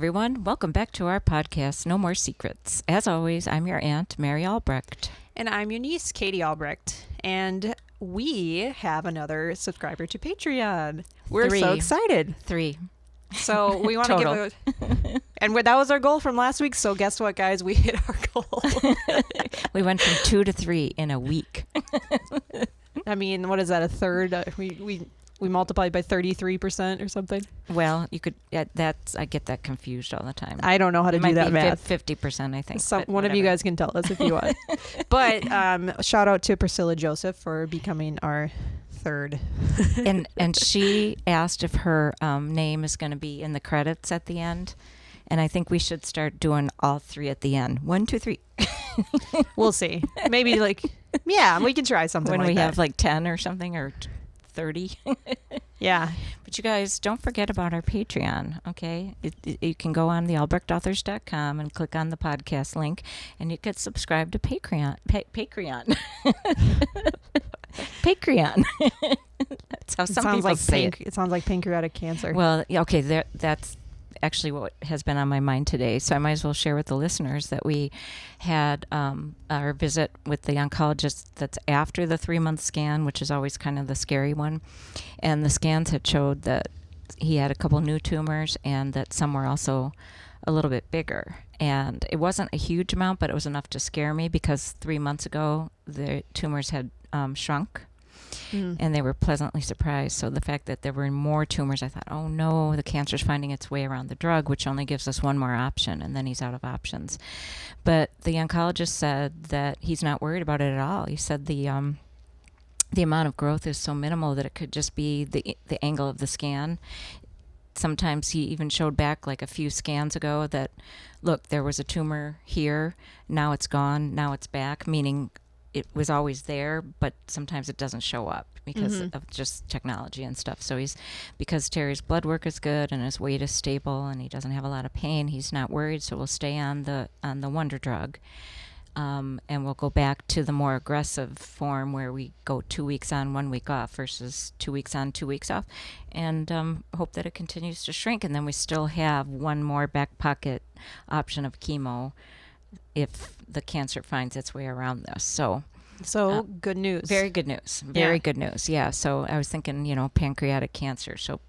everyone. Welcome back to our podcast, No More Secrets. As always, I'm your aunt, Mary Albrecht. And I'm your niece, Katie Albrecht. And we have another subscriber to Patreon. We're so excited. 3. So we want to give and that was our goal from last week. So guess what, guys? We hit our goal. We went from 2 to 3 in a week. I mean, what is that? A third? We multiplied by 33% or something. Well, you could. That's I get that confused all the time. I don't know how to do that math. 50%, I think. One of you guys can tell us if you want. But shout out to Priscilla Joseph for becoming our third. and she asked if her name is going to be in the credits at the end. And I think we should start doing all 3 at the end. 1, 2, 3. We'll see. Maybe we can try something when like that. we have like 10 or something or 30. Yeah. But you guys, don't forget about our Patreon, okay? You can go on thealbrechtauthors.com and click on the podcast link, and you can subscribe to Patreon. Patreon. Patreon. That's how some people say it. It sounds like pancreatic cancer. Well, okay, that's actually what has been on my mind today. So I might as well share with the listeners that we had our visit with the oncologist that's after the 3-month scan, which is always kind of the scary one. And the scans had showed that he had a couple new tumors and that some were also a little bit bigger. And it wasn't a huge amount, but it was enough to scare me because 3 months ago, the tumors had shrunk. And they were pleasantly surprised. So the fact that there were more tumors, I thought, oh no, the cancer's finding its way around the drug, which only gives us one more option, and then he's out of options. But the oncologist said that he's not worried about it at all. He said the amount of growth is so minimal that it could just be the angle of the scan. Sometimes he even showed back like a few scans ago that, look, there was a tumor here, now it's gone, now it's back, meaning it was always there, but sometimes it doesn't show up because of just technology and stuff. So because Terry's blood work is good and his weight is stable and he doesn't have a lot of pain, he's not worried. So we'll stay on the wonder drug, and we'll go back to the more aggressive form where we go 2 weeks on, 1 week off versus 2 weeks on, 2 weeks off, and hope that it continues to shrink. And then we still have one more back pocket option of chemo if the cancer finds its way around this. So good news. Very good news. Very good news. Yeah. So I was thinking, pancreatic cancer. So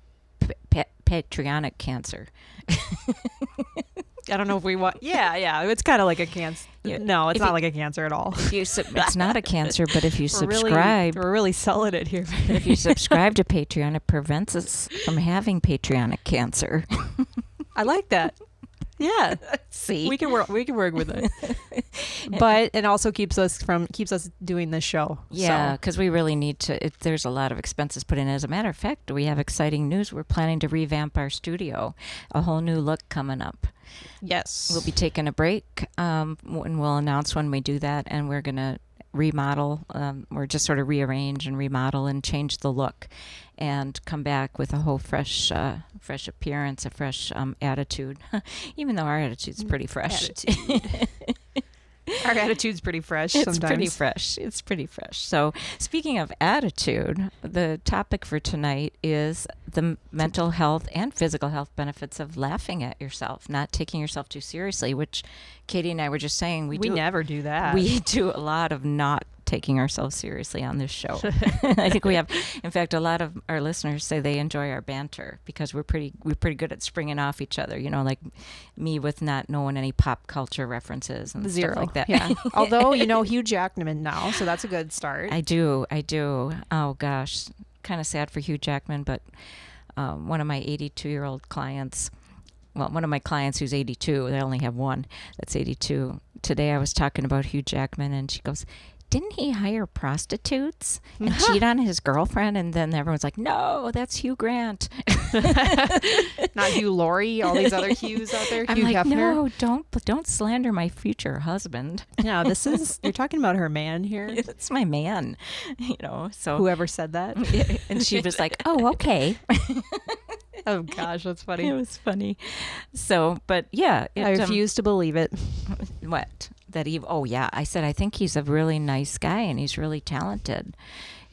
patronic cancer. I don't know if we want. Yeah. It's kind of like a cancer. No, it's not like a cancer at all. It's not a cancer, but if you subscribe, we're really selling it here. If you subscribe to Patreon, it prevents us from having patronic cancer. I like that. Yeah. See, we can work with it. But it also keeps us doing this show. Yeah, because we really need to. There's a lot of expenses put in. As a matter of fact, we have exciting news. We're planning to revamp our studio. A whole new look coming up. Yes. We'll be taking a break, and we'll announce when we do that. And we're gonna remodel, or just sort of rearrange and remodel and change the look, and come back with a whole fresh appearance, a fresh attitude. Even though our attitude's pretty fresh. Our attitude's pretty fresh. It's pretty fresh. So speaking of attitude, the topic for tonight is the mental health and physical health benefits of laughing at yourself, not taking yourself too seriously, which Katie and I were just saying we never do that. We do a lot of not taking ourselves seriously on this show. I think we have, in fact, a lot of our listeners say they enjoy our banter because we're pretty good at springing off each other, like me with not knowing any pop culture references and stuff like that. Yeah. Although, Hugh Jackman now, so that's a good start. I do. Oh gosh, kind of sad for Hugh Jackman, but one of my 82-year-old clients, one of my clients who's 82, they only have one that's 82. Today I was talking about Hugh Jackman and she goes, didn't he hire prostitutes and cheat on his girlfriend? And then everyone's like, no, that's Hugh Grant. Not Hugh Laurie, all these other Hughs out there. I'm Hugh like, Hefner. no, don't slander my future husband. No, you're talking about her man here. It's my man, so. Whoever said that. And she was like, oh, okay. Oh gosh, that's funny. It was funny. So, but yeah. I refuse to believe it. What? I said, I think he's a really nice guy and he's really talented.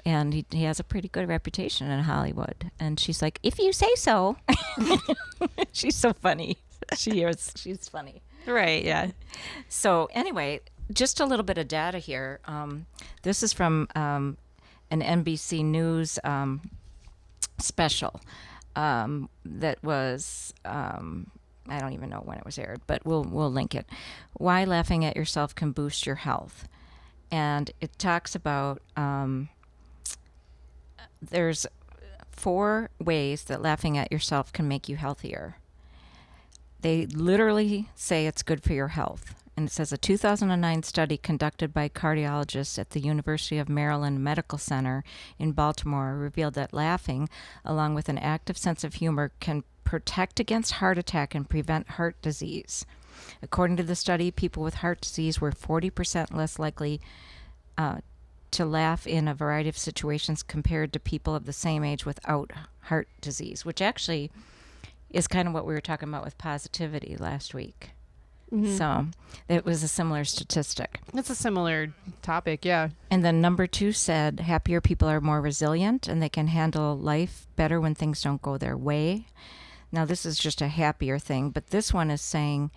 And he has a pretty good reputation in Hollywood. And she's like, if you say so. She's so funny. She is. She's funny. Right, yeah. So anyway, just a little bit of data here. This is from an NBC News special that was, I don't even know when it was aired, but we'll link it. Why laughing at yourself can boost your health. And it talks about there's 4 ways that laughing at yourself can make you healthier. They literally say it's good for your health. And it says a 2009 study conducted by cardiologists at the University of Maryland Medical Center in Baltimore revealed that laughing, along with an active sense of humor, can protect against heart attack and prevent heart disease. According to the study, people with heart disease were 40% less likely to laugh in a variety of situations compared to people of the same age without heart disease, which actually is kind of what we were talking about with positivity last week. Mm-hmm. So it was a similar statistic. It's a similar topic, yeah. And then number 2 said happier people are more resilient and they can handle life better when things don't go their way. Now, this is just a happier thing, but this one is saying...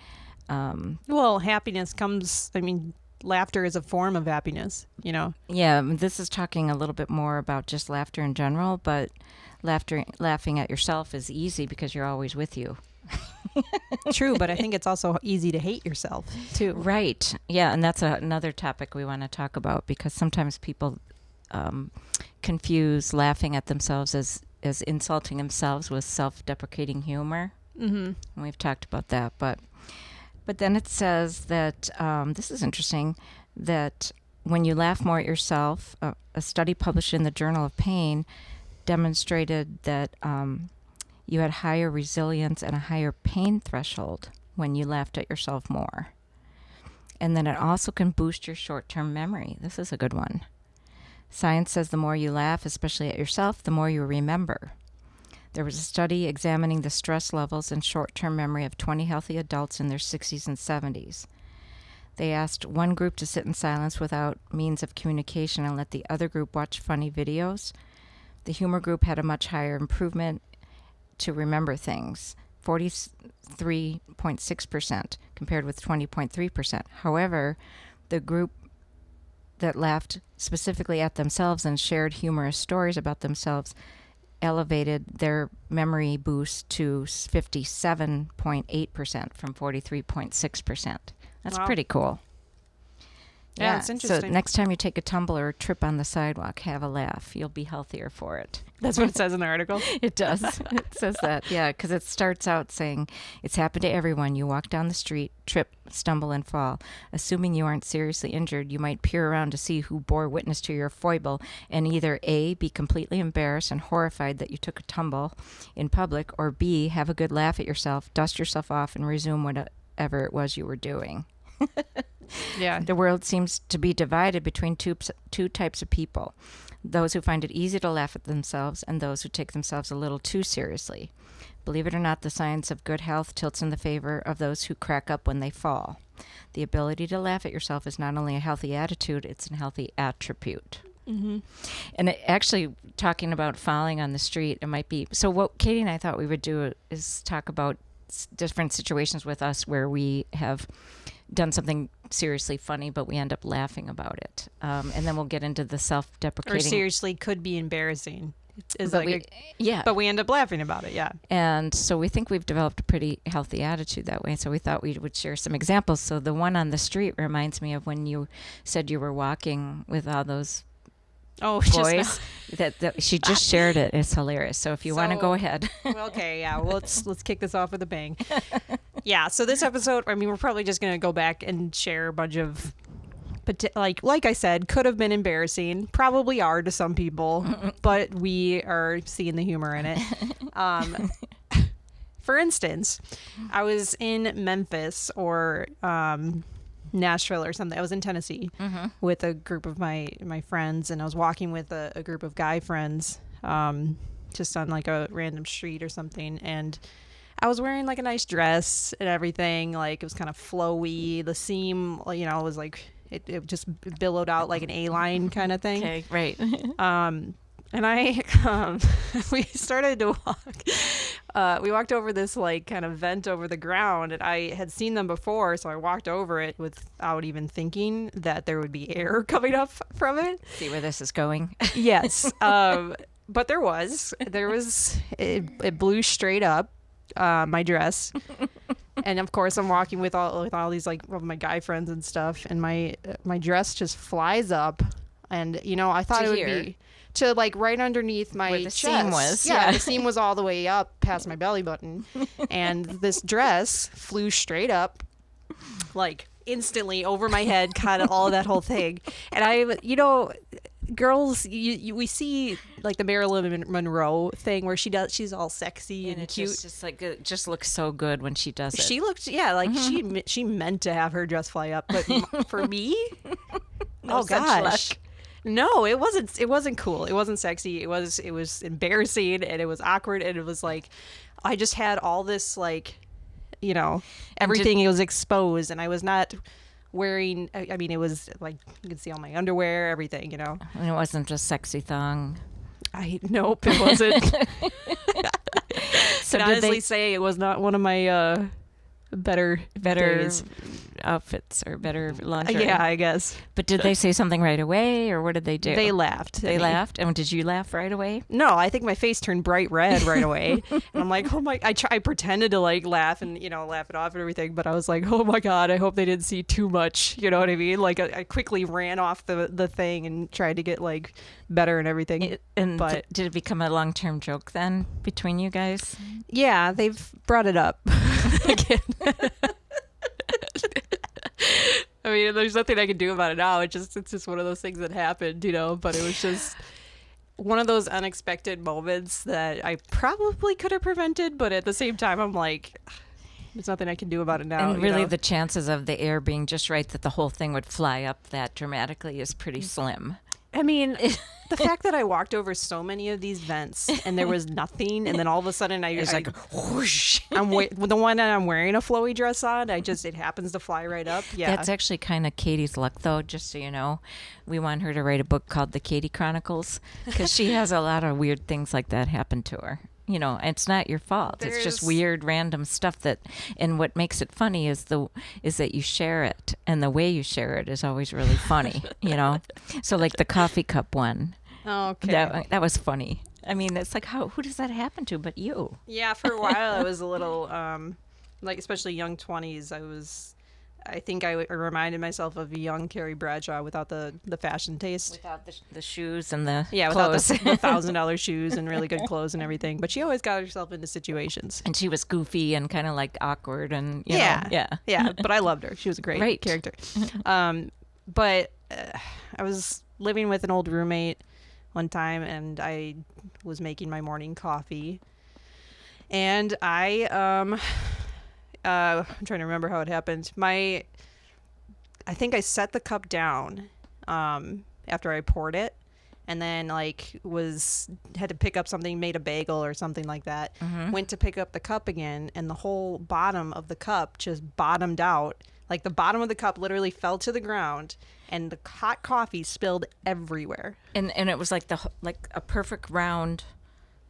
well, happiness comes... I mean, laughter is a form of happiness, you know? Yeah, this is talking a little bit more about just laughter in general, but laughing at yourself is easy because you're always with you. True, but I think it's also easy to hate yourself, too. Right. Yeah, and that's another topic we want to talk about because sometimes people confuse laughing at themselves as insulting themselves with self-deprecating humor. Mm-hmm. And we've talked about that, but then it says that, this is interesting, that when you laugh more at yourself, a study published in the Journal of Pain demonstrated that you had higher resilience and a higher pain threshold when you laughed at yourself more. And then it also can boost your short-term memory. This is a good one. Science says the more you laugh, especially at yourself, the more you remember. There was a study examining the stress levels and short-term memory of 20 healthy adults in their 60s and 70s. They asked one group to sit in silence without means of communication and let the other group watch funny videos. The humor group had a much higher improvement to remember things, 43.6% compared with 20.3%. However, the group that laughed specifically at themselves and shared humorous stories about themselves elevated their memory boost to 57.8% from 43.6%. That's Wow. Pretty cool. Yeah, it's interesting. So next time you take a tumble or a trip on the sidewalk, have a laugh. You'll be healthier for it. That's what it says in the article? It does. It says that, yeah, because it starts out saying, it's happened to everyone. You walk down the street, trip, stumble, and fall. Assuming you aren't seriously injured, you might peer around to see who bore witness to your foible and either A, be completely embarrassed and horrified that you took a tumble in public, or B, have a good laugh at yourself, dust yourself off, and resume whatever it was you were doing. Yeah. The world seems to be divided between two types of people. Those who find it easy to laugh at themselves and those who take themselves a little too seriously. Believe it or not, the science of good health tilts in the favor of those who crack up when they fall. The ability to laugh at yourself is not only a healthy attitude, it's a healthy attribute. Mm-hmm. And actually, talking about falling on the street, it might be... So what Katie and I thought we would do is talk about different situations with us where we have done something seriously funny, but we end up laughing about it. And then we'll get into the self-deprecating. Or seriously could be embarrassing. Yeah. But we end up laughing about it, yeah. And so we think we've developed a pretty healthy attitude that way. So we thought we would share some examples. So the one on the street reminds me of when you said you were walking with all those boys. That she just shared it. It's hilarious. So if you want to go ahead. Okay, yeah. Well, let's kick this off with a bang. Yeah, so this episode, I mean, we're probably just going to go back and share a bunch of, like I said, could have been embarrassing. Probably are to some people, but we are seeing the humor in it. For instance, I was in Memphis or Nashville or something. I was in Tennessee with a group of my friends, and I was walking with a group of guy friends just on like a random street or something, and I was wearing like a nice dress and everything. Like it was kind of flowy. The seam, was like it just billowed out like an A-line kind of thing. Okay, right. And I we started to walk we walked over this like kind of vent over the ground, and I had seen them before, so I walked over it without even thinking that there would be air coming up from it. See where this is going? Yes. But there was it blew straight up my dress. And of course I'm walking with all these like of my guy friends and stuff, and my dress just flies up, and I thought To it would here. be to like right underneath my Where the chest. seam was, Yeah, yeah. the seam was all the way up past my belly button, and this dress flew straight up, like instantly over my head, kind of all of that whole thing. And I, girls, we see like the Marilyn Monroe thing where she's all sexy and, And it cute. just like it just looks so good when she does it. She looked, yeah, like she meant to have her dress fly up, but for me, oh such gosh, luck. no, it wasn't cool. It wasn't sexy. It was embarrassing, and it was awkward, and it was like I just had all this like, everything was exposed, and I was not wearing. I mean, it was like you could see all my underwear, everything, And it wasn't just sexy thong. Nope, it wasn't. So Can did honestly they say it was not one of my better days. outfits or better lingerie? Yeah, I guess. But did they say something right away, or what did they do? They laughed. They at me. laughed, and did you laugh right away? No, I think my face turned bright red right away. And I'm like, oh my! I pretended to like laugh and laugh it off and everything, but I was like, oh my god, I hope they didn't see too much. You know what I mean? Like I quickly ran off the thing and tried to get like better and everything. But did it become a long-term joke then between you guys? yeah, they've brought it up again. I mean, there's nothing I can do about it now. It's just one of those things that happened, but it was just one of those unexpected moments that I probably could have prevented, but at the same time, I'm like, there's nothing I can do about it now. And really, the chances of the air being just right that the whole thing would fly up that dramatically is pretty slim. I mean, the fact that I walked over so many of these vents and there was nothing, and then all of a sudden It's like whoosh. the one that I'm wearing a flowy dress on, it happens to fly right up. Yeah, That's actually kind of Katie's luck, though, just so you know. We want her to write a book called The Katie Chronicles, because she has a lot of weird things like that happen to her. And it's not your fault. It's just There's- weird, random stuff and what makes it funny is that you share it, and the way you share it is always really funny, So like the coffee cup one, okay. that was funny. I mean, it's like, who does that happen to but you? Yeah, for a while I was a little, like especially young 20s. I think I reminded myself of a young Carrie Bradshaw without the fashion taste. Without the shoes and the Without clothes. the $1,000 shoes and really good clothes and everything. But she always got herself into situations. And she was goofy and kind of like awkward and, Yeah. yeah. But I loved her. She was a great Right. character. But I was living with an old roommate one time, and I was making my morning coffee. And I'm trying to remember how it happened. I think I set the cup down after I poured it, and then had to pick up something, made a bagel or something like that. Went to pick up the cup again, and the whole bottom of the cup just bottomed out. Like the bottom of the cup literally fell to the ground, and the hot coffee spilled everywhere. And it was like a perfect round.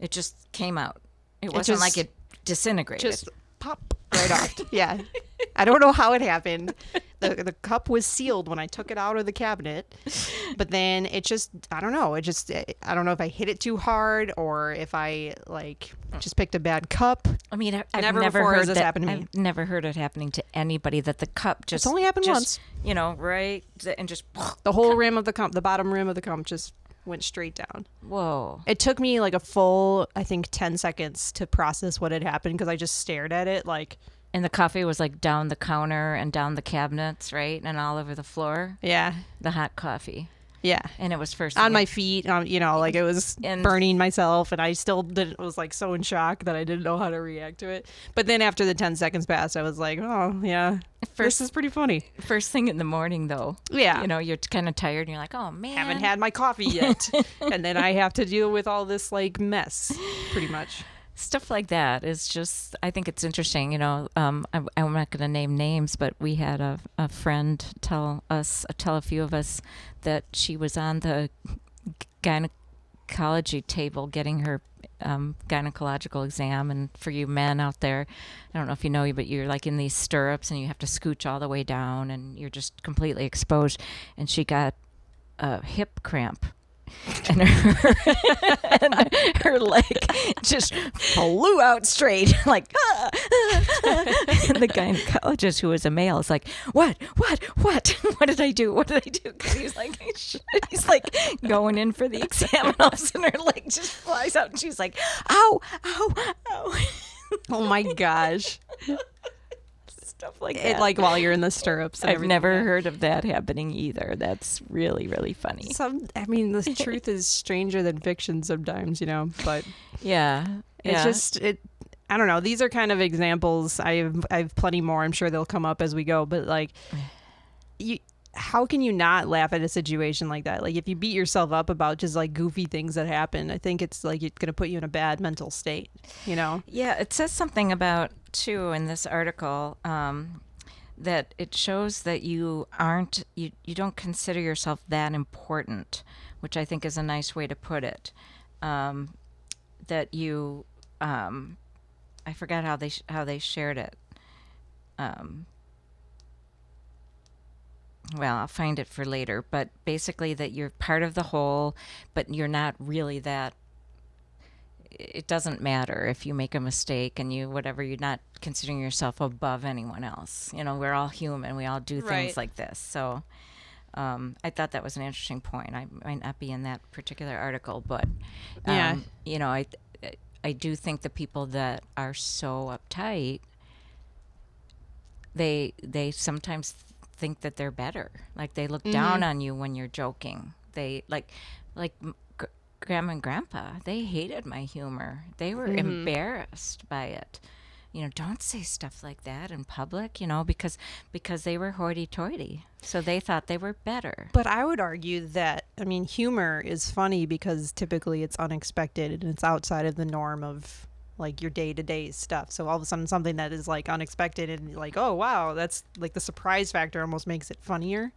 It just came out. It wasn't like it disintegrated. Just pop right off. Yeah. I don't know how it happened. The cup was sealed when I took it out of the cabinet, but then it just, I don't know. I don't know if I hit it too hard or if I just picked a bad cup. I mean, I've Never never before heard has this that. happened to me. I've never heard it happening to anybody that the cup just. It's only happened just, once. Right? And just. The whole rim of the cup, the bottom rim of the cup just went straight down. Whoa. It took me like a full, I think, 10 seconds to process what had happened because I just stared at it like. And the coffee was like down the counter and down the cabinets, right? And all over the floor. Yeah. The hot coffee. Yeah. And it was first On thing my feet, it was And- burning myself, and I still was like so in shock that I didn't know how to react to it. But then after the 10 seconds passed, I was like, oh, yeah, this is pretty funny. First thing in the morning, though. Yeah. You're kind of tired and you're like, oh, man. Haven't had my coffee yet. And then I have to deal with all this mess, pretty much. Stuff like that is just, I think it's interesting. I'm not going to name names, but we had a friend tell a few of us that she was on the gynecology table getting her gynecological exam. And for you men out there, I don't know if you know, but you're like in these stirrups and you have to scooch all the way down and you're just completely exposed. And she got a hip cramp. And her leg just flew out straight, like, ah. And the gynecologist, who was a male, is like, what did I do? What did I do? Because he's like going in for the exam, and all of a sudden her leg just flies out, and she's like, ow, ow, ow. Oh my gosh. Stuff like that. Like while you're in the stirrups. And I've never heard of that happening either. That's really, really funny. The truth is stranger than fiction sometimes, but yeah. It's just, I don't know. These are kind of examples. I have plenty more. I'm sure they'll come up as we go, but like, how can you not laugh at a situation like that? Like if you beat yourself up about just like goofy things that happen, I think it's like it's going to put you in a bad mental state, Yeah, it says something about, too, in this article, that it shows that you don't consider yourself that important, which I think is a nice way to put it. That you, I forgot how they shared it. Well, I'll find it for later, but basically that you're part of the whole, but you're not really that. It doesn't matter if you make a mistake and you're not considering yourself above anyone else. We're all human. We all do things like this. So I thought that was an interesting point. I might not be in that particular article, but I do think the people that are so uptight, they sometimes think that they're better. Like they look down on you when you're joking. They like Grandma and Grandpa, they hated my humor. They were embarrassed by it. Don't say stuff like that in public, because they were hoity-toity. So they thought they were better. But I would argue that, humor is funny because typically it's unexpected and it's outside of the norm of like your day-to-day stuff. So all of a sudden something that is like unexpected and like, oh wow, that's like the surprise factor almost makes it funnier.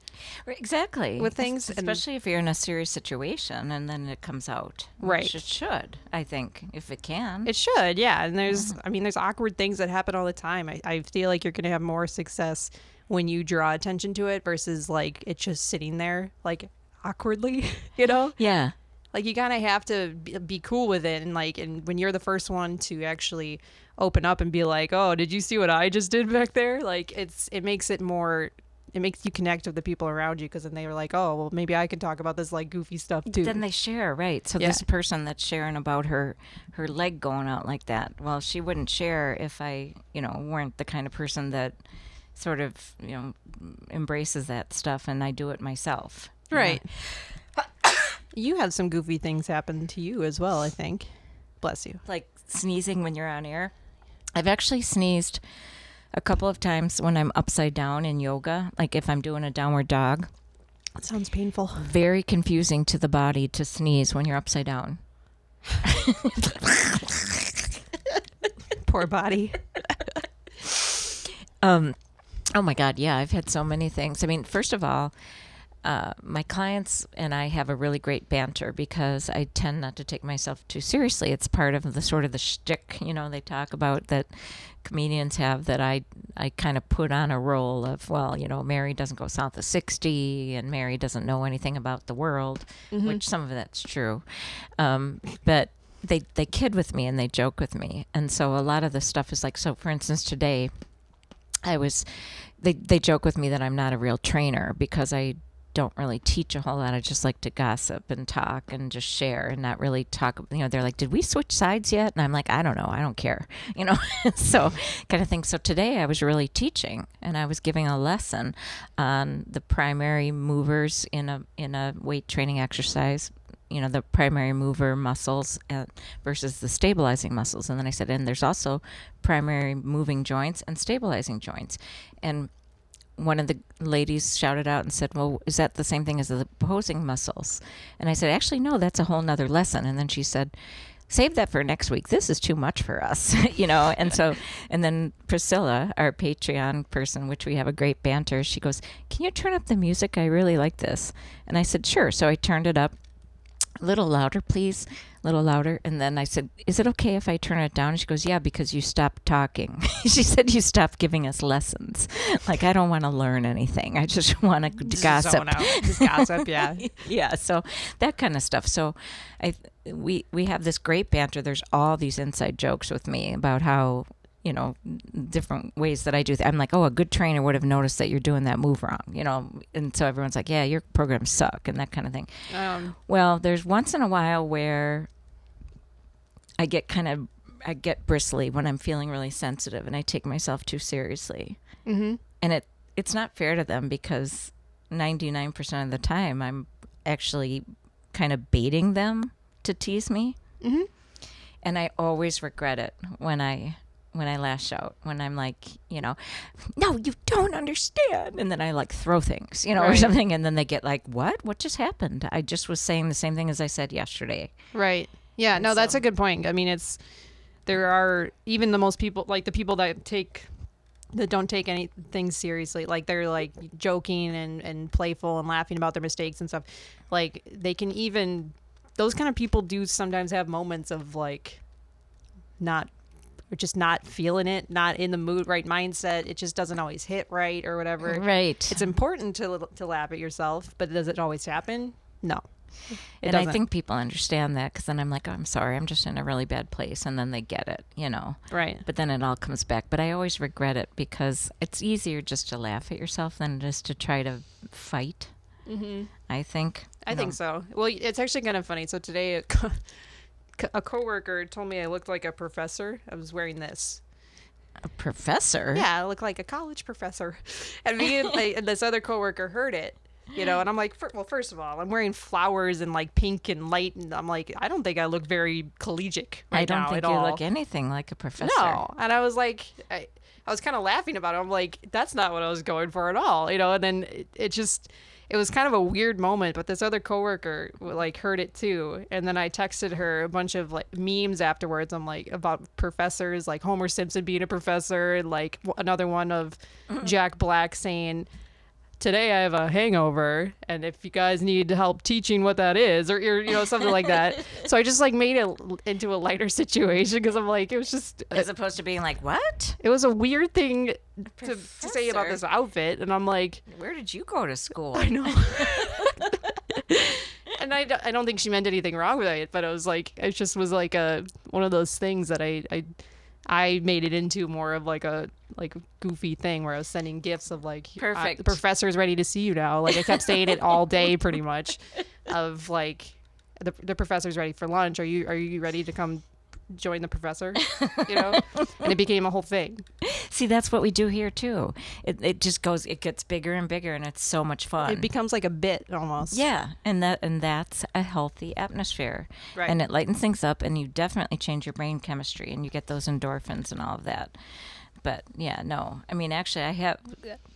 Exactly. With things, especially if you're in a serious situation and then it comes out. Right. Which it should, I think, if it can. It should, yeah. And there's awkward things that happen all the time. I feel like you're going to have more success when you draw attention to it versus like it's just sitting there like awkwardly, Yeah. Like you kind of have to be cool with it, and when you're the first one to actually open up and be like, "Oh, did you see what I just did back there?" Like it makes you connect with the people around you because then they were like, "Oh, well, maybe I can talk about this like goofy stuff too." Then they share, right? So this person that's sharing about her leg going out like that, well, she wouldn't share if I, weren't the kind of person that sort of, embraces that stuff, and I do it myself. Right. You have some goofy things happen to you as well, I think. Bless you. Like sneezing when you're on air. I've actually sneezed a couple of times when I'm upside down in yoga, like if I'm doing a downward dog. That sounds painful. Very confusing to the body to sneeze when you're upside down. Poor body. Oh my God, yeah, I've had so many things. First of all, my clients and I have a really great banter because I tend not to take myself too seriously. It's part of the sort of the shtick, they talk about that comedians have, that I kind of put on a role of, well, Mary doesn't go south of 60 and Mary doesn't know anything about the world, which some of that's true. But they kid with me and they joke with me. And so a lot of the stuff is like, so for instance, today they joke with me that I'm not a real trainer because I don't really teach a whole lot. I just like to gossip and talk and just share and not really talk. They're like, did we switch sides yet? And I'm like, I don't know. I don't care. So kind of thing. So today I was really teaching and I was giving a lesson on the primary movers in a weight training exercise, the primary mover muscles versus the stabilizing muscles. And then I said, and there's also primary moving joints and stabilizing joints. And one of the ladies shouted out and said, well, is that the same thing as the opposing muscles? And I said, actually, no, that's a whole nother lesson. And then she said, save that for next week. This is too much for us, and then Priscilla, our Patreon person, which we have a great banter, she goes, can you turn up the music? I really like this. And I said, sure. So I turned it up. a little louder, please, a little louder. And then I said, is it okay if I turn it down? And she goes, yeah, because you stopped talking. She said, you stopped giving us lessons. Like, I don't want to learn anything. I just want to gossip. Zone out. Just gossip, yeah. Yeah, so that kind of stuff. So we have this great banter. There's all these inside jokes with me about how, you know, different ways that I do. I'm like, oh, a good trainer would have noticed that you're doing that move wrong, you know. And so everyone's like, yeah, your programs suck and that kind of thing. Well, there's once in a while where I get bristly when I'm feeling really sensitive and I take myself too seriously. Mm-hmm. And it's not fair to them because 99% of the time I'm actually kind of baiting them to tease me. Mm-hmm. And I always regret it when I lash out, when I'm like, you know, no, you don't understand. And then I like throw things, you know, or something. And then they get like, what just happened? I just was saying the same thing as I said yesterday. Right. Yeah. No, that's a good point. I mean, there are even the most people, like the people that don't take anything seriously, like they're like joking and playful and laughing about their mistakes and stuff. Like those kind of people do sometimes have moments of like just not feeling it, not in the mood, right mindset. It just doesn't always hit right or whatever. Right. It's important to laugh at yourself, but does it always happen? No. And doesn't. I think people understand that because then I'm like, oh, I'm sorry, I'm just in a really bad place. And then they get it, you know. Right. But then it all comes back. But I always regret it because it's easier just to laugh at yourself than it is to try to fight, I think. I think so. Well, it's actually kind of funny. So today a coworker told me I looked like a professor. I was wearing this. A professor? Yeah, I look like a college professor. And me and this other coworker heard it, you know, and I'm like, well, first of all, I'm wearing flowers and like pink and light, and I'm like, I don't think I look very collegiate right now at all. I don't think you look anything like a professor. No, and I was like, I was kind of laughing about it. I'm like, that's not what I was going for at all, you know. And then it was kind of a weird moment, but this other coworker like heard it too. And then I texted her a bunch of like memes afterwards. I'm like about professors, like Homer Simpson being a professor, and like another one of Jack Black saying, today I have a hangover, and if you guys need help teaching what that is, or you know, something like that. So I just like made it into a lighter situation because I'm like, it was just as opposed to being like, what? It was a weird thing to say about this outfit, and I'm like, where did you go to school? I know. And I don't think she meant anything wrong with it, but it was like, it just was like one of those things that I made it into more of like a goofy thing where I was sending gifts of like, perfect, the professor's ready to see you now. Like I kept saying it all day pretty much, of like the professor's ready for lunch. Are you ready to come join the professor? You know, and it became a whole thing. See, that's what we do here too. It just goes, it gets bigger and bigger, and it's so much fun. It becomes like a bit almost. Yeah, and that's a healthy atmosphere, right? And it lightens things up, and you definitely change your brain chemistry, and you get those endorphins and all of that. But yeah, no, I mean, actually,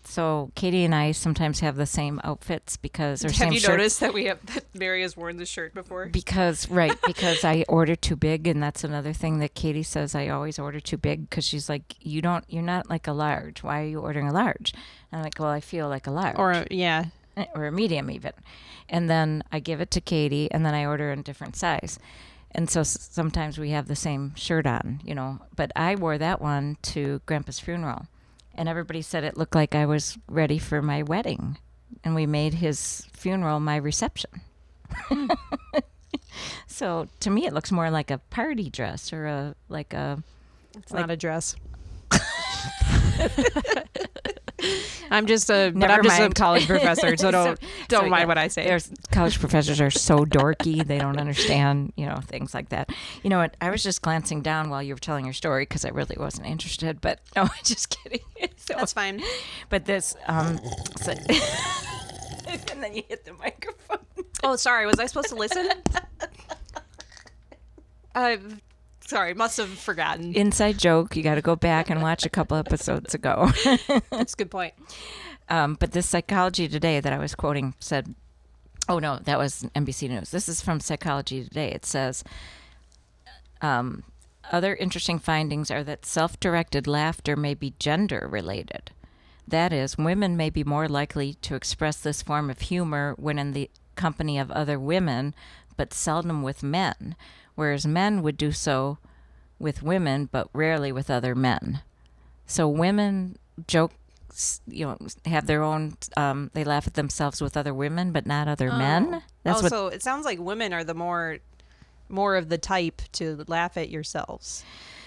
so Katie and I sometimes have the same outfits because have you noticed that that Mary has worn this shirt before? Because I order too big, and that's another thing that Katie says. I always order too big because she's like, you're not like a large. Why are you ordering a large? And I'm like, well, I feel like a large, or a medium even. And then I give it to Katie, and then I order in a different size. And so sometimes we have the same shirt on, you know. But I wore that one to Grandpa's funeral, and everybody said it looked like I was ready for my wedding. And we made his funeral my reception. So to me, it looks more like a party dress or It's not a dress. I'm just a college professor, so don't mind what I say. College professors are so dorky; they don't understand, you know, things like that. You know what? I was just glancing down while you were telling your story because I really wasn't interested. But no, just kidding. So, that's fine. But this, and then you hit the microphone. Oh, sorry. Was I supposed to listen? Sorry, must have forgotten. Inside joke. You got to go back and watch a couple episodes ago. That's a good point. But this Psychology Today that I was quoting said, oh no, that was NBC News. This is from Psychology Today. It says, other interesting findings are that self-directed laughter may be gender related. That is, women may be more likely to express this form of humor when in the company of other women, but seldom with men, whereas men would do so with women, but rarely with other men. So women joke, have their own, they laugh at themselves with other women, but not other men. So it sounds like women are the more of the type to laugh at yourselves,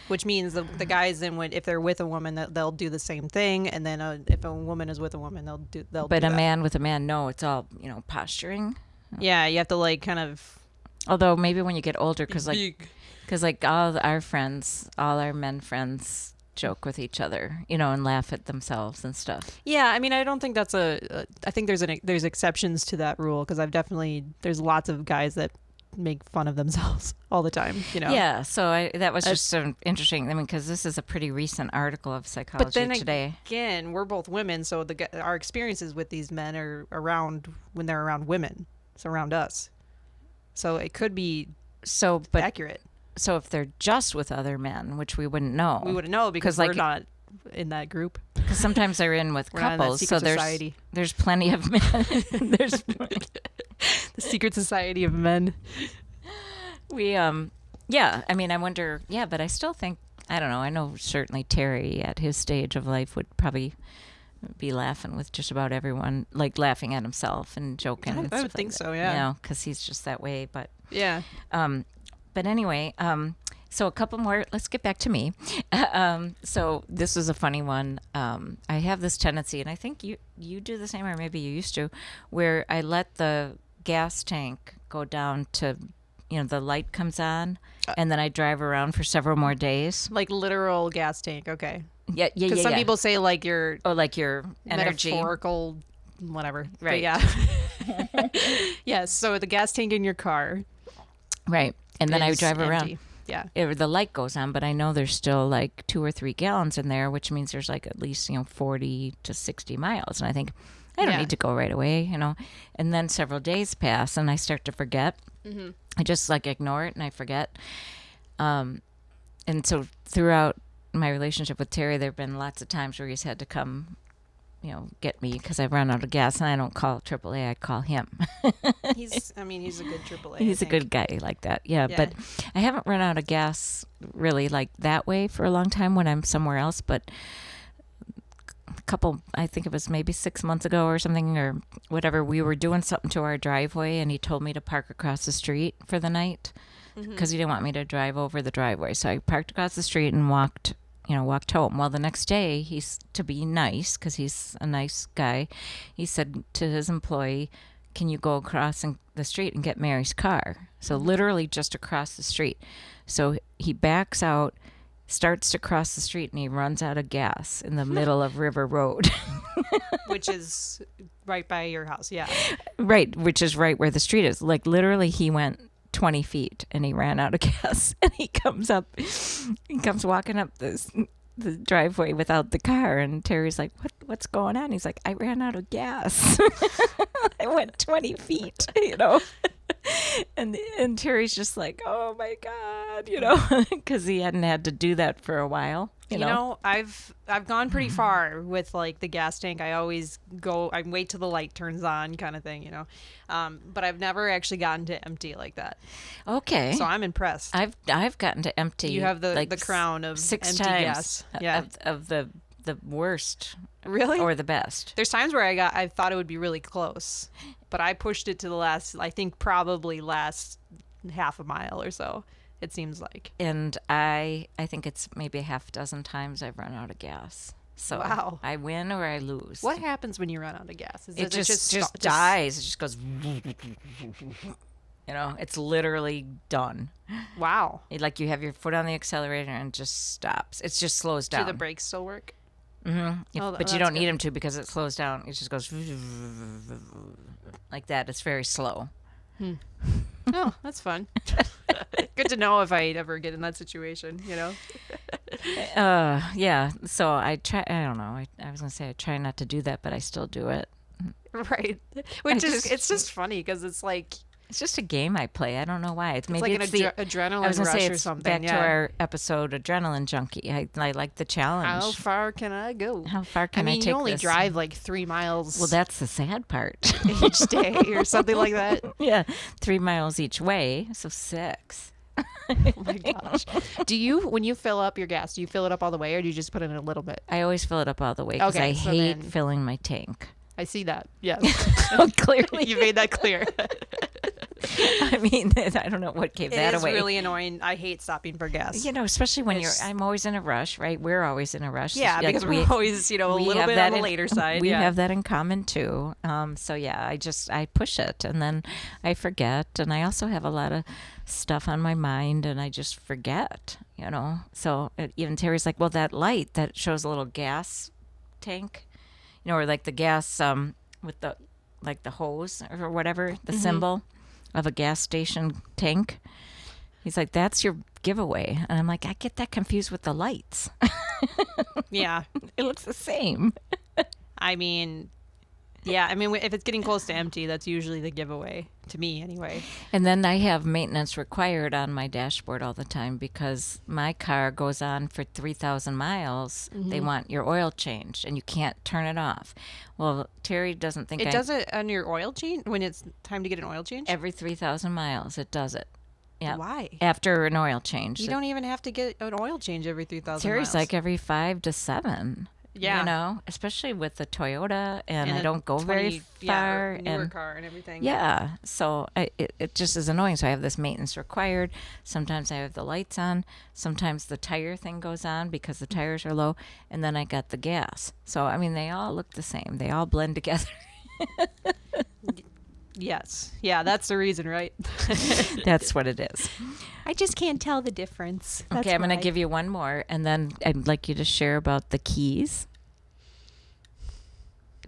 which means the guys then if they're with a woman, they'll do the same thing, and then if a woman is with a woman, they'll do But a that. man with a man, no, it's all posturing. Yeah, you have to like kind of. Although maybe when you get older, because all our men friends joke with each other, and laugh at themselves and stuff. Yeah, I mean, I don't think that's I think there's exceptions to that rule, because there's lots of guys that make fun of themselves all the time, Yeah, so that was just so interesting. I mean, because this is a pretty recent article of Psychology but then Today. Again, we're both women, so our experiences with these men are around when they're around women, so around us. So it could be accurate. So if they're just with other men, which we wouldn't know. We wouldn't know because we're not in that group. Because sometimes they're in with couples, so there's plenty of men. There's the secret society of men. I mean, I wonder, but I still think, I don't know, I know certainly Terry at his stage of life would probably be laughing with just about everyone, like laughing at himself and joking. I would think so, yeah. Because he's just that way, but. Yeah. But anyway, so a couple more. Let's get back to me. So this is a funny one. I have this tendency, and I think you do the same, or maybe you used to, where I let the gas tank go down to, the light comes on, and then I drive around for several more days. Like literal gas tank, okay. Yeah. Because some people say like your energy. Metaphorical, whatever. Right. But yeah. Yes. So the gas tank in your car. Right. And then I drive around. Empty. Yeah. The light goes on, but I know there's still like 2 or 3 gallons in there, which means there's like at least, 40 to 60 miles. And I think I don't need to go right away, And then several days pass and I start to forget. Mm-hmm. I just like ignore it and I forget. And so throughout my relationship with Terry, there have been lots of times where he's had to come, get me because I've run out of gas, and I don't call AAA, I call him. He's a good AAA. He's a good guy like that. Yeah, but I haven't run out of gas really like that way for a long time when I'm somewhere else, but I think it was maybe 6 months ago or something or whatever, we were doing something to our driveway and he told me to park across the street for the night because he didn't want me to drive over the driveway. So I parked across the street and walked home. Well, the next day, to be nice, because he's a nice guy, he said to his employee, can you go across the street and get Mary's car? So literally just across the street. So he backs out, starts to cross the street, and he runs out of gas in the middle of River Road. Which is right by your house, yeah. Right, which is right where the street is. Like literally he went 20 feet and he ran out of gas, and he comes walking up the driveway without the car, and Terry's like, what's going on? He's like, I ran out of gas. I went 20 feet, and Terry's just like, oh my God, because he hadn't had to do that for a while. I've gone pretty far with like the gas tank. I always I wait till the light turns on kind of thing, but I've never actually gotten to empty like that. Okay. So I'm impressed. I've gotten to empty. You have the crown of 6 empty times gas. Yeah. of the worst. Really? Or the best. There's times where I thought it would be really close, but I pushed it to the last half a mile or so. It seems like. And I think it's maybe a half dozen times I've run out of gas. So wow. I win or I lose. What happens when you run out of gas? It just dies. It just goes. It's literally done. Wow. Like you have your foot on the accelerator and it just stops. It just slows down. Do the brakes still work? Mm-hmm. But you don't need them to because it slows down. It just goes like that. It's very slow. Oh, that's fun. Good to know if I ever get in that situation, Yeah. So I try. I don't know. I was gonna say I try not to do that, but I still do it. Right. It's just funny because it's like It's just a game I play. I don't know why. It's maybe like an it's the adrenaline I was gonna rush say or it's something. back to Yeah. our episode Adrenaline Junkie. I like the challenge. How far can I go? How far can I mean, take you only this? drive like 3 miles Well, that's the sad part. each day or something like that. Yeah, 3 miles each way, so 6. Oh my gosh. When you fill up your gas, do you fill it up all the way or do you just put in a little bit? I always fill it up all the way because Okay, I so hate then- filling my tank. I see that. Yes. Clearly, You made that clear. I mean, I don't know what gave that It is away. really annoying. I hate stopping for gas. You know, especially when It's- I'm always in a rush, right? We're always in a rush. Yeah, Like, because we're always, a we little have bit that on the in- later side. We yeah. have that in common too. So yeah, I push it, and then I forget, and I also have a lot of stuff on my mind, and I just forget. So even Terry's like, well, that light that shows a little gas tank, or like the gas with the like the hose or whatever, the symbol of a gas station tank. He's like, that's your giveaway, and I'm like, I get that confused with the lights. Yeah. It looks the same. I mean, yeah. I mean, if it's getting close to empty, that's usually the giveaway to me anyway. And then I have maintenance required on my dashboard all the time because my car goes on for 3,000 miles. They want your oil changed, and you can't turn it off. Well, Terry doesn't think It does it on your oil change when it's time to get an oil change? every 3,000 miles it does it. Yeah. Why? After an oil change. You don't even have to get an oil change every 3,000 Terry's miles. like every 5 to 7. Yeah. Especially with the Toyota, and I a don't go very far. newer and car and everything. yeah, so it just is annoying. So I have this maintenance required. Sometimes I have the lights on. Sometimes the tire thing goes on because the tires are low. And then I got the gas. So, I mean, they all look the same. They all blend together. Yes. Yeah, that's the reason, right? That's what it is. I just can't tell the difference. Okay, I'm going to give you one more. And then I'd like you to share about the keys.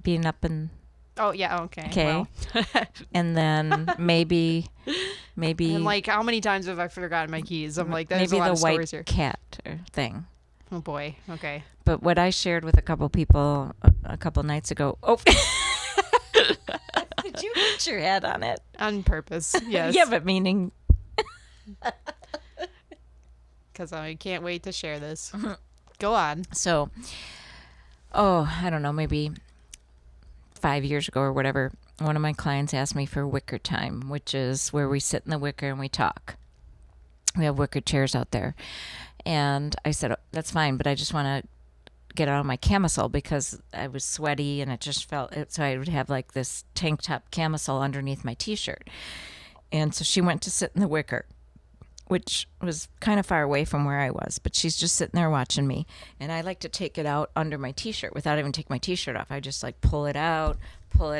Being up and... Oh, yeah, okay. Okay. Well. And then maybe... And like, how many times have I forgotten my keys? I'm like, there's maybe a lot the of white stories here. cat thing. Oh, boy. Okay. But what I shared with a couple people a couple nights ago. Oh, did you hit your head on it? On purpose, yes. Yeah, but meaning. Because I can't wait to share this. Go on. So, I don't know, maybe 5 years ago or whatever, one of my clients asked me for wicker time, which is where we sit in the wicker and we talk. We have wicker chairs out there. And I said, that's fine, but I just want to get out of my camisole because I was sweaty and it just felt it. So I would have like this tank top camisole underneath my t-shirt. And so she went to sit in the wicker, which was kind of far away from where I was, but she's just sitting there watching me. And I like to take it out under my t-shirt without even taking my t-shirt off. I just like pull it out, pull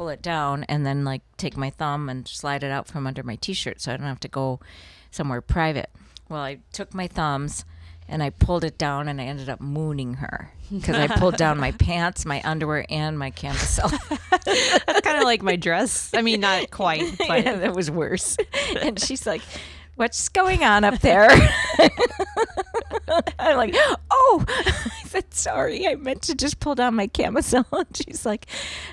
it down, and then like take my thumb and slide it out from under my t-shirt so I don't have to go somewhere private. Well, I took my thumbs and I pulled it down and I ended up mooning her because I pulled down my pants, my underwear, and my camisole. That's kind of like my dress. I mean, not quite, but Yeah, that was worse. And she's like, what's going on up there? I'm like, oh, I said, sorry, I meant to just pull down my camisole. And she's like,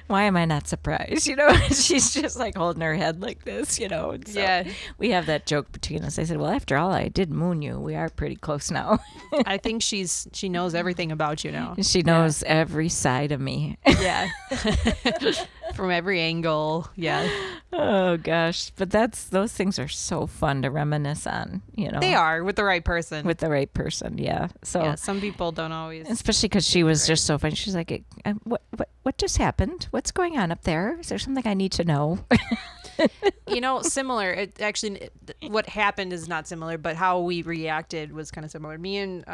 why am I not surprised? And she's just like holding her head like this, And so Yeah. we have that joke between us. I said, well, after all, I did moon you. We are pretty close now. I think she knows everything about you now. She knows every side of me. Yeah. From every angle. Yeah. Oh gosh, but those things are so fun to reminisce on, They are with the right person. with the right person. Yeah. So yeah, some people don't always. especially because she was just so funny. She's like, what just happened? What's going on up there? Is there something I need to know? Similar. What happened is not similar, but how we reacted was kind of similar. Me and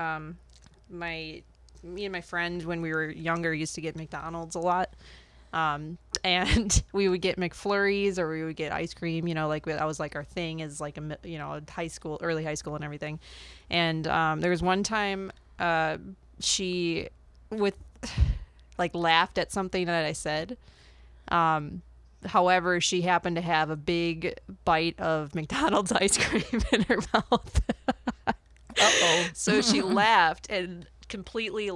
my friend, when we were younger, used to get McDonald's a lot. And we would get McFlurries or we would get ice cream, that was like our thing as like early high school and everything. And there was one time she laughed at something that I said. However, she happened to have a big bite of McDonald's ice cream in her mouth. Uh-oh. So she laughed and completely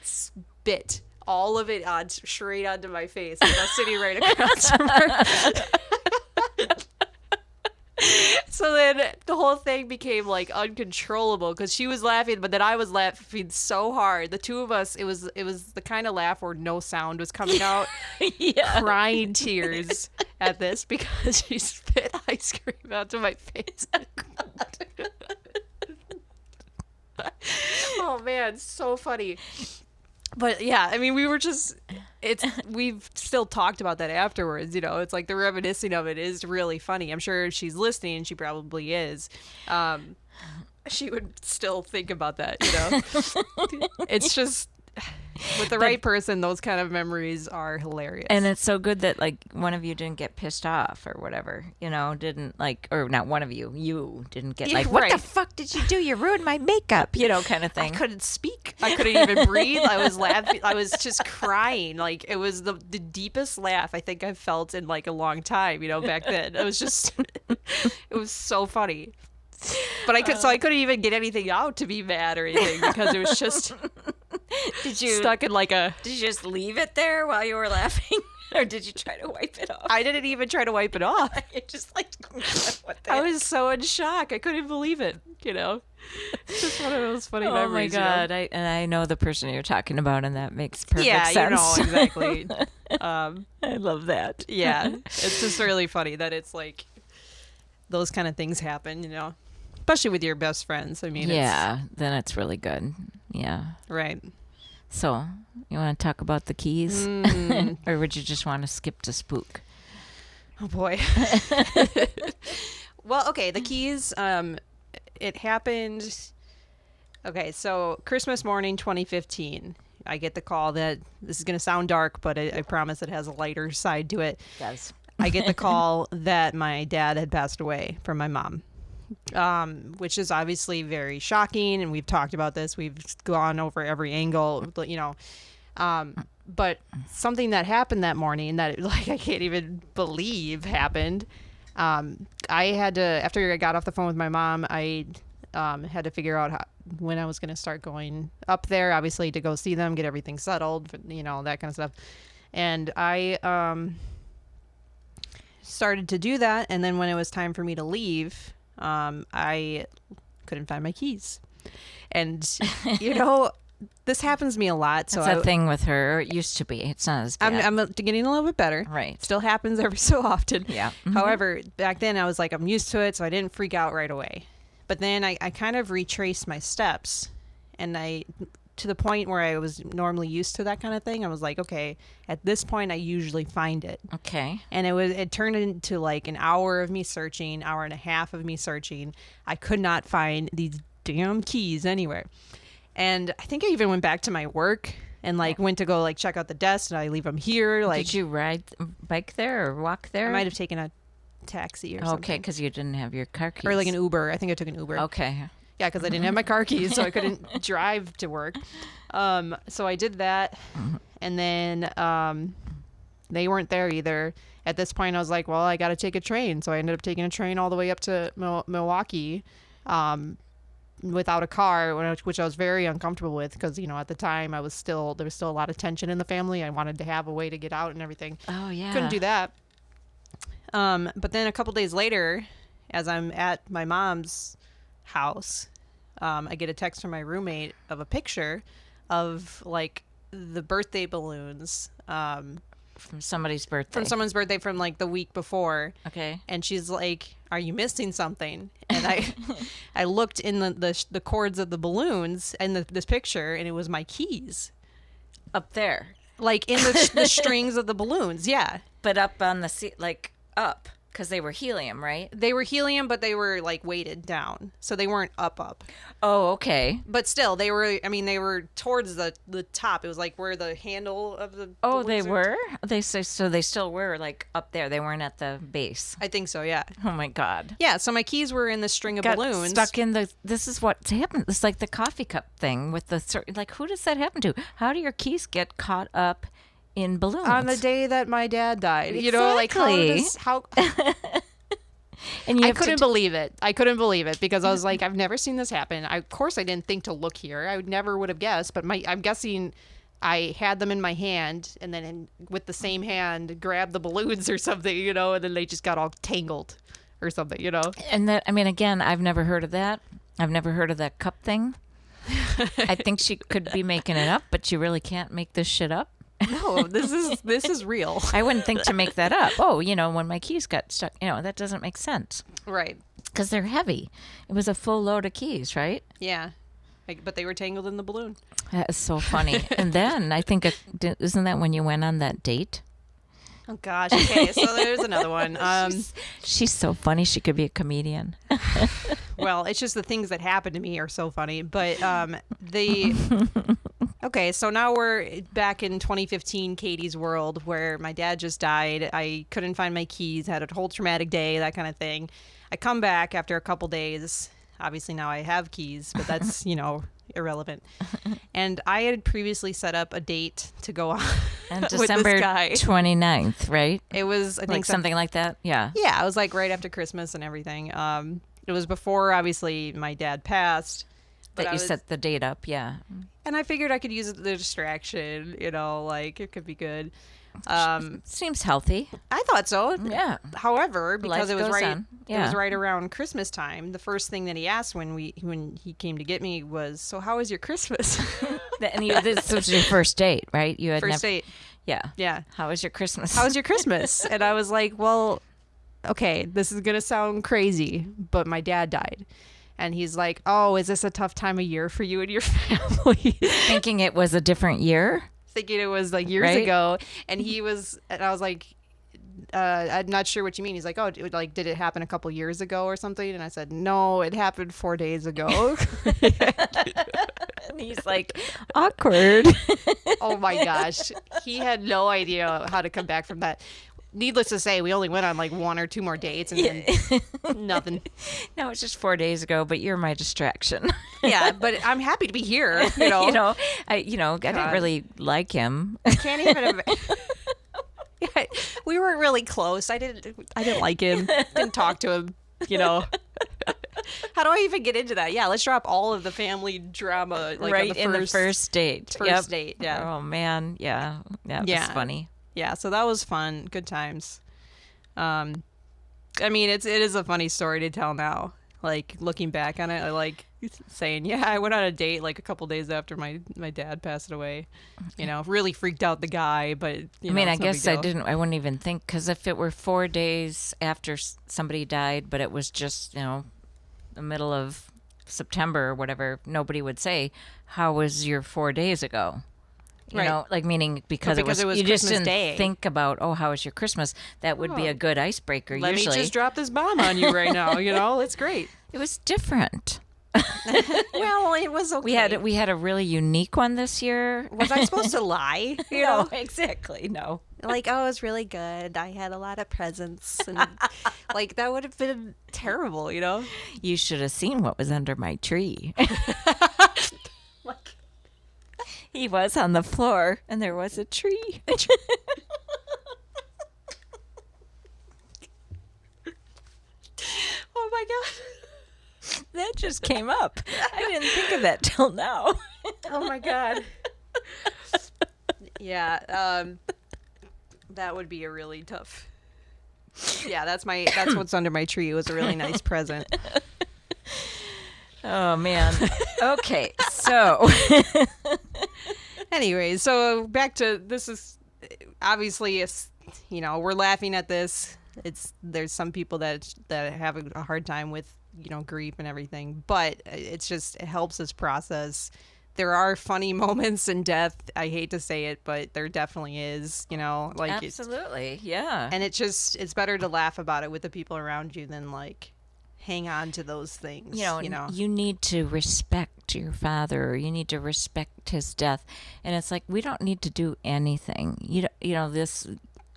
spit all of it straight onto my face. And I was sitting right across from her. So then the whole thing became like uncontrollable because she was laughing, but then I was laughing so hard. The two of us, it was the kind of laugh where no sound was coming out, Yeah. crying tears at this because she spit ice cream onto my face. Oh man, so funny. But yeah, I mean, we were just, we've still talked about that afterwards, you know, it's like the reminiscing of it is really funny. I'm sure if she's listening, and she probably is, she would still think about that, you know. It's just, with the right person, those kind of memories are hilarious. And it's so good that like one of you didn't get pissed off or whatever, you know, didn't like, or not one of you didn't get like, what the fuck did you do? You ruined my makeup, you know, kind of I thing. couldn't speak. I couldn't even breathe. I was laughing. I was just crying. Like it was the deepest laugh I think I've felt in like a long time, you know, back then. It was just, it was so funny. But I couldn't even get anything out to be mad or anything because it was just Did you stuck in like a. Did you just leave it there while you were laughing, or did you try to wipe it off? I didn't even try to wipe it off. It just like what the I heck? was so in shock. I couldn't believe it. You know, it's just one of those funny Oh memories. my God! You know? I know the person you're talking about, and that makes perfect Yeah, sense. you know exactly. I love that. Yeah, it's just really funny that it's like those kind of things happen. You know, especially with your best friends. I mean, Yeah, then it's really good. Yeah. it's, right. So, you want to talk about the keys? Or would you just want to skip to spook? Oh boy. Well, okay, the keys, it happened. Okay, so Christmas morning 2015. I get the call that this is going to sound dark, but I promise it has a lighter side to it. It does. I get the call that my dad had passed away from my mom. Which is obviously very shocking, and we've talked about this. We've gone over every angle, you know. But something that happened that morning that like I can't even believe happened. I had to, after I got off the phone with my mom, I had to figure out when I was going to start going up there, obviously to go see them, get everything settled, you know, that kind of stuff. And I started to do that, and then when it was time for me to leave, I couldn't find my keys. And, you know, this happens to me a lot. So That's a thing with her. It used to be. It's not as bad. I'm getting a little bit better. Right. Still happens every so often. Yeah. However, back then I was like, I'm used to it, so I didn't freak out right away. But then I kind of retraced my steps, and to the point where I was normally used to that kind of thing, I was like, okay, at this point I usually find it. Okay. And it turned into like an hour of me searching, hour and a half of me searching. I could not find these damn keys anywhere. And I think I even went back to my work and like went to go like check out the desk, and I leave them here. Like, did you ride bike there or walk there? I might have taken a taxi or something. Okay, because you didn't have your car keys. Or like an Uber. I think I took an Uber. Okay. Yeah, because I didn't have my car keys, so I couldn't drive to work. So I did that, and then they weren't there either. At this point, I was like, well, I got to take a train. So I ended up taking a train all the way up to Milwaukee without a car, which I was very uncomfortable with because, you know, at the time there was still a lot of tension in the family. I wanted to have a way to get out and everything. Oh, yeah. Couldn't do that. But then a couple days later, as I'm at my mom's house, I get a text from my roommate of a picture of like the birthday balloons From somebody's birthday. from someone's birthday from like the week before. Okay. And she's like, are you missing something? And I looked in the cords of the balloons and this picture, and it was my keys, Up there. like in the strings of the balloons. Yeah. But up on the seat, like up, because they were helium, right? They were helium, but they were like weighted down, so they weren't up. Oh, okay. But still, they were. I mean, they were towards the top. It was like where the handle of the. Oh, they balloons were? They say so they still were like up there. They weren't at the base. I think so. Yeah. Oh my God. Yeah. So my keys were in the string of Got balloons. stuck in the. This is what's happened. It's like the coffee cup thing with the like. Who does that happen to? How do your keys get caught up in balloons on the day that my dad died? You know, like how. And you I have couldn't to believe it. I couldn't believe it because I was like, I've never seen this happen. Of course, I didn't think to look here. I never would have guessed. But I'm guessing I had them in my hand, and then with the same hand grabbed the balloons or something, you know, and then they just got all tangled or something, you know? And that, I mean, again, I've never heard of that. I've never heard of that cup thing. I think she could be making it up, but you really can't make this shit up. No, this is real. I wouldn't think to make that up. Oh, when my keys got stuck, that doesn't make sense. Right. Because they're heavy. It was a full load of keys, right? Yeah. But they were tangled in the balloon. That is so funny. And then I think, isn't that when you went on that date? Oh, gosh. Okay, so there's another one. She's so funny. She could be a comedian. Well, it's just the things that happen to me are so funny. But okay, so now we're back in 2015, Katie's world, where my dad just died. I couldn't find my keys, had a whole traumatic day, that kind of thing. I come back after a couple days. Obviously now I have keys, but that's, irrelevant. And I had previously set up a date to go on And with December this guy. 29th, right? It was, I think, Like something like that? Yeah. Yeah, it was like right after Christmas and everything. It was before, obviously, my dad passed. But That you set the date up, yeah. And I figured I could use the distraction, like it could be good. Seems healthy. I thought so. Yeah. However, because Life it was goes right, on. it was Yeah. right around Christmas time. The first thing that he asked when he came to get me was, "So how was your Christmas?" And this was your first date, right? You had First date. Yeah. Yeah. How was your Christmas? How was your Christmas? And I was like, well, okay, this is gonna sound crazy, but my dad died. And he's like, "Oh, is this a tough time of year for you and your family?" Thinking it was a different year? Thinking it was like years Right? ago. And I was like, I'm not sure what you mean. He's like, "Oh, did it happen a couple years ago or something?" And I said, "No, it happened 4 days ago." And he's like, awkward. Oh my gosh. He had no idea how to come back from that. Needless to say, we only went on like 1 or 2 more dates and then nothing. No, it's just 4 days ago, but you're my distraction. Yeah, but I'm happy to be here, I didn't really like him. I can't even Yeah, we weren't really close. I didn't like him. Didn't talk to him, How do I even get into that? Yeah, let's drop all of the family drama right on in the first date. First date, yeah. Oh man, yeah. That was funny. Yeah, so that was fun. Good times. I mean, it is a funny story to tell now. Like, looking back on it, I like saying, yeah, I went on a date like a couple days after my dad passed away. Really freaked out the guy, but I guess I wouldn't even think, because if it were 4 days after somebody died, but it was just, the middle of September or whatever, nobody would say, "How was your 4 days ago?" Right. Meaning because it was you Christmas just didn't Day. think about, oh, how was your Christmas? That would be a good icebreaker. Let Usually, me just drop this bomb on you right now. It's great. it was different. Well, it was okay. We had a really unique one this year. Was I supposed to lie? No, exactly. No. Like, oh, it was really good. I had a lot of presents, and like that would have been terrible. You should have seen what was under my tree. He was on the floor, and there was a tree. Oh my god, That just came up. I didn't think of that till now. oh my god. Yeah, that would be a really tough. Yeah, that's what's under my tree. It was a really nice present. Oh, man. Okay, so. Anyways, so back to this is obviously we're laughing at this. There's some people that have a hard time with grief and everything, but it helps us process. There are funny moments in death. I hate to say it, but there definitely is. Absolutely, yeah. And it's better to laugh about it with the people around you than hang on to those things. You need to respect your father, or you need to respect his death, and it's like, we don't need to do anything.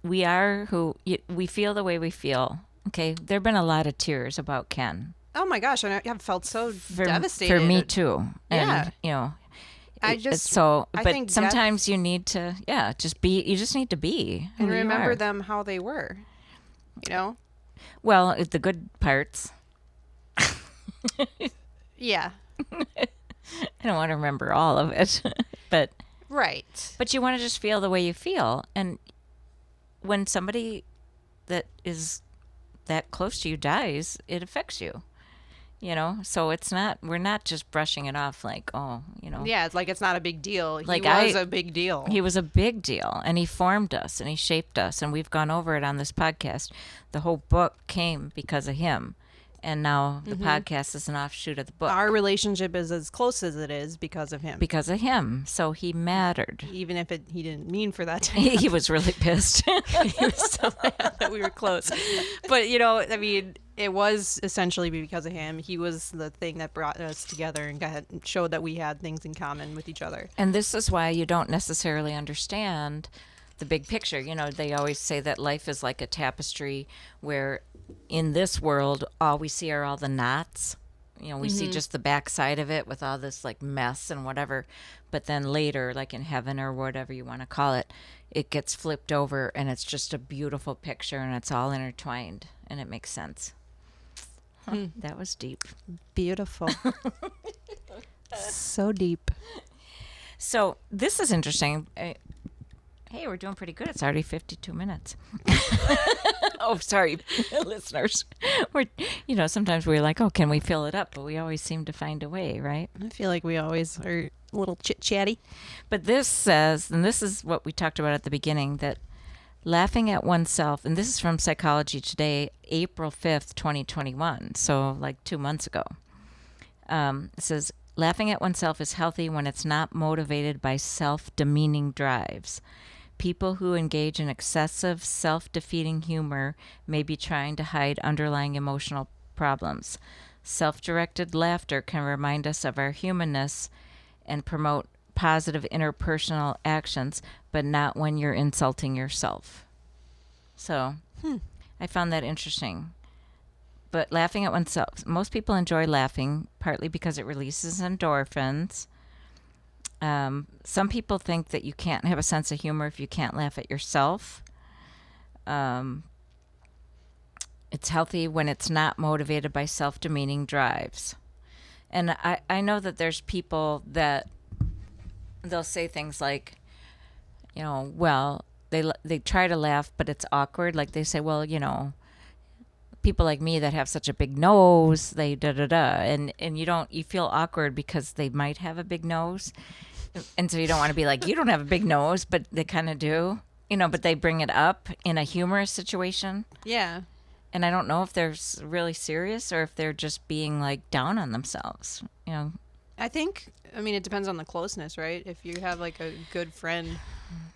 We are who we feel the way we feel. Okay, there've been a lot of tears about Ken. Oh my gosh, I've felt so devastated. For me too. Yeah. And I but think sometimes you need to, just be. You just need to be and who you remember are. them how they were. Well, the good parts. Yeah. I don't want to remember all of it, but Right. you want to just feel the way you feel, and when somebody that is that close to you dies, it affects you. So we're not just brushing it off like, oh, Yeah, it's like it's not a big deal. Like he was a big deal. He was a big deal, and he formed us and he shaped us, and we've gone over it on this podcast. The whole book came because of him, and now the podcast is an offshoot of the book. Our relationship is as close as it is because of him. Because of him. So he mattered. Even if he didn't mean for that to He was really pissed. He was so mad that we were close. But, I mean, it was essentially because of him. He was the thing that brought us together and showed that we had things in common with each other. And this is why you don't necessarily understand the big picture. They always say that life is like a tapestry where in this world, all we see are all the knots. We see just the backside of it with all this like mess and whatever. But then later, like in heaven or whatever you want to call it, it gets flipped over and it's just a beautiful picture and it's all intertwined and it makes sense. That was deep. Beautiful. So deep. So this is interesting. Hey, we're doing pretty good. It's already 52 minutes. Oh, sorry, listeners. Sometimes we're like, oh, can we fill it up? But we always seem to find a way, right? I feel like we always are a little chit-chatty. But this says, and this is what we talked about at the beginning, that laughing at oneself, and this is from Psychology Today, April 5th, 2021, so like 2 months ago. It says, laughing at oneself is healthy when it's not motivated by self-demeaning drives. People who engage in excessive, self-defeating humor may be trying to hide underlying emotional problems. Self-directed laughter can remind us of our humanness and promote positive interpersonal actions, but not when you're insulting yourself. So, I found that interesting. But laughing at oneself, most people enjoy laughing, partly because it releases endorphins. Some people think that you can't have a sense of humor if you can't laugh at yourself. It's healthy when it's not motivated by self-demeaning drives. And I know that there's people that they'll say things like, well, they try to laugh, but it's awkward. Like they say, well, people like me that have such a big nose, they da-da-da. And you feel awkward because they might have a big nose. And so you don't want to be like, you don't have a big nose, but they kind of do, but they bring it up in a humorous situation. Yeah. And I don't know if they're really serious or if they're just being like down on themselves, I think, it depends on the closeness, right? If you have like a good friend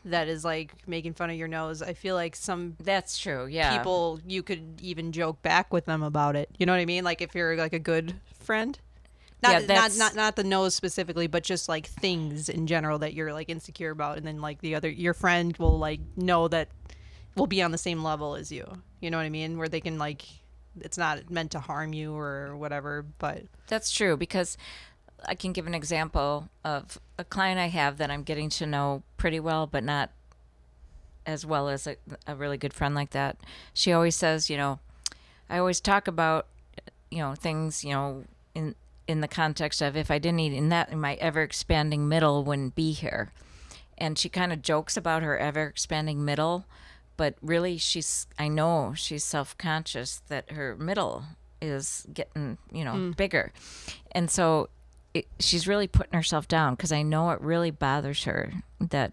that is like making fun of your nose, I feel like that's true. Yeah. People, you could even joke back with them about it. You know what I mean? Like if you're like a good friend. Not the nose specifically, but just like things in general that you're like insecure about, and then like your friend will like know that will be on the same level as you. You know what I mean? Where they can like, it's not meant to harm you or whatever. But that's true, because I can give an example of a client I have that I'm getting to know pretty well, but not as well as a really good friend like that. She always says, I always talk about, things, in the context of if I didn't eat in that, my ever-expanding middle wouldn't be here. And she kind of jokes about her ever-expanding middle, but really I know she's self-conscious that her middle is getting, bigger. And so she's really putting herself down, because I know it really bothers her that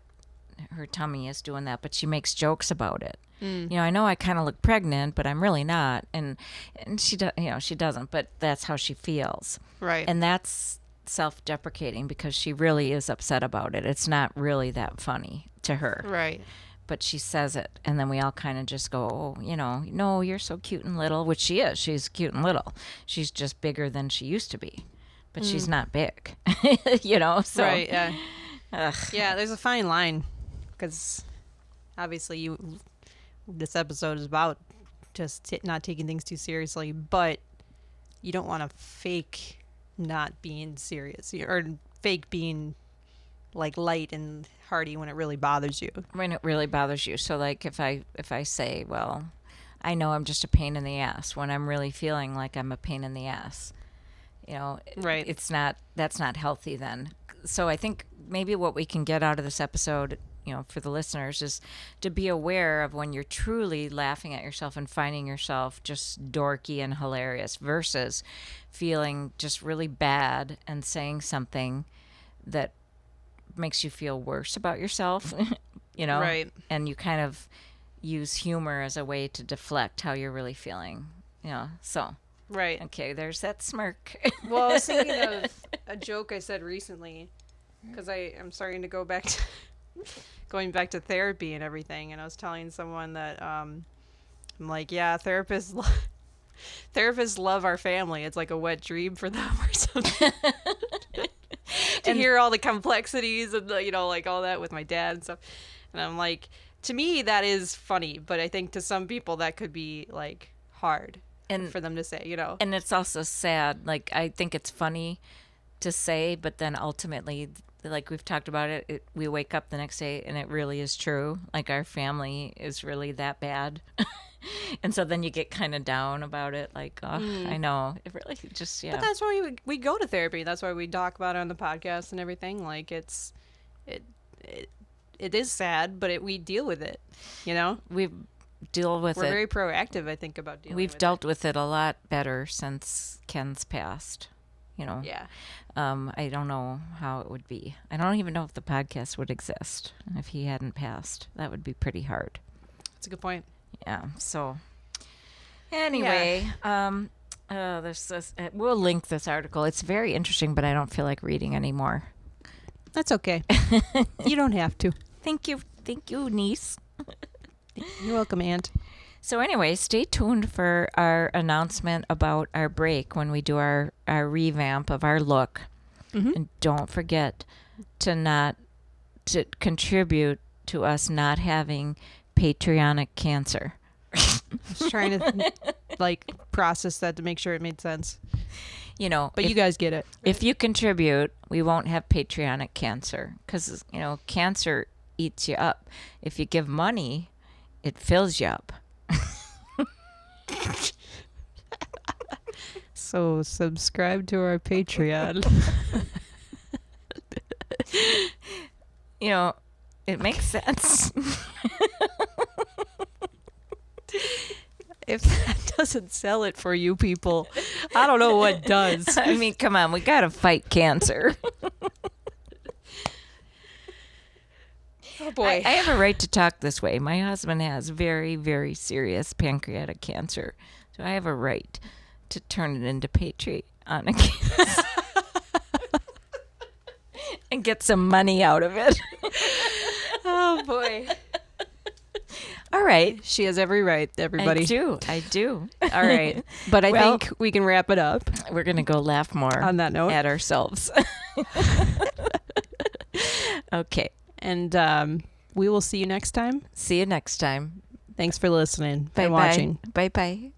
her tummy is doing that, but she makes jokes about it. I know I kind of look pregnant, but I'm really not. And she she doesn't, but that's how she feels. Right. And that's self-deprecating, because she really is upset about it. It's not really that funny to her. Right. But she says it, and then we all kind of just go, oh, no, you're so cute and little, which she is. She's cute and little. She's just bigger than she used to be. But she's not big, so. Right, yeah. Yeah, there's a fine line, because obviously this episode is about just not taking things too seriously, but you don't want to fake not being serious or fake being like light and hearty when it really bothers you. When it really bothers you. So like if I say, well, I know I'm just a pain in the ass, when I'm really feeling like I'm a pain in the ass. Right. That's not healthy then. So I think maybe what we can get out of this episode, for the listeners, is to be aware of when you're truly laughing at yourself and finding yourself just dorky and hilarious versus feeling just really bad and saying something that makes you feel worse about yourself, Right. and you kind of use humor as a way to deflect how you're really feeling, so. Right. Okay, there's that smirk. Well, I was thinking of a joke I said recently, because I'm starting to going back to therapy and everything, and I was telling someone that I'm like, yeah, therapists love our family. It's like a wet dream for them or something. To hear all the complexities and like all that with my dad and stuff, and I'm like, to me that is funny, but I think to some people that could be like hard. And for them to say, And it's also sad. Like, I think it's funny to say, but then ultimately, like we've talked about it, we wake up the next day and it really is true. Like, our family is really that bad. And so then you get kind of down about it. Like, oh, I know. It really just, yeah. But that's why we go to therapy. That's why we talk about it on the podcast and everything. Like, it is sad, but we deal with it, We're very proactive, I think, about dealing with it. We've dealt with it a lot better since Ken's passed, Yeah. I don't know how it would be. I don't even know if the podcast would exist if he hadn't passed. That would be pretty hard. That's a good point. Yeah. So anyway, there's this, we'll link this article. It's very interesting, but I don't feel like reading anymore. That's okay. You don't have to. Thank you, niece. You're welcome, Aunt. So anyway, stay tuned for our announcement about our break when we do our revamp of our look. Mm-hmm. And don't forget to contribute to us not having patriotic cancer. I was trying to process that to make sure it made sense. But you guys get it. If you contribute, we won't have patriotic cancer because, cancer eats you up. If you give money, it fills you up. So subscribe to our Patreon. It makes sense. If that doesn't sell it for you people, I don't know what does. I mean, come on, we got to fight cancer. Oh boy. I have a right to talk this way. My husband has very, very serious pancreatic cancer. So I have a right to turn it into patriotic and get some money out of it. Oh boy. All right. She has every right, everybody. I do. All right. But I think we can wrap it up. We're going to go laugh more on that note at ourselves. Okay. And we will see you next time. See you next time. Thanks for listening and watching. Bye-bye.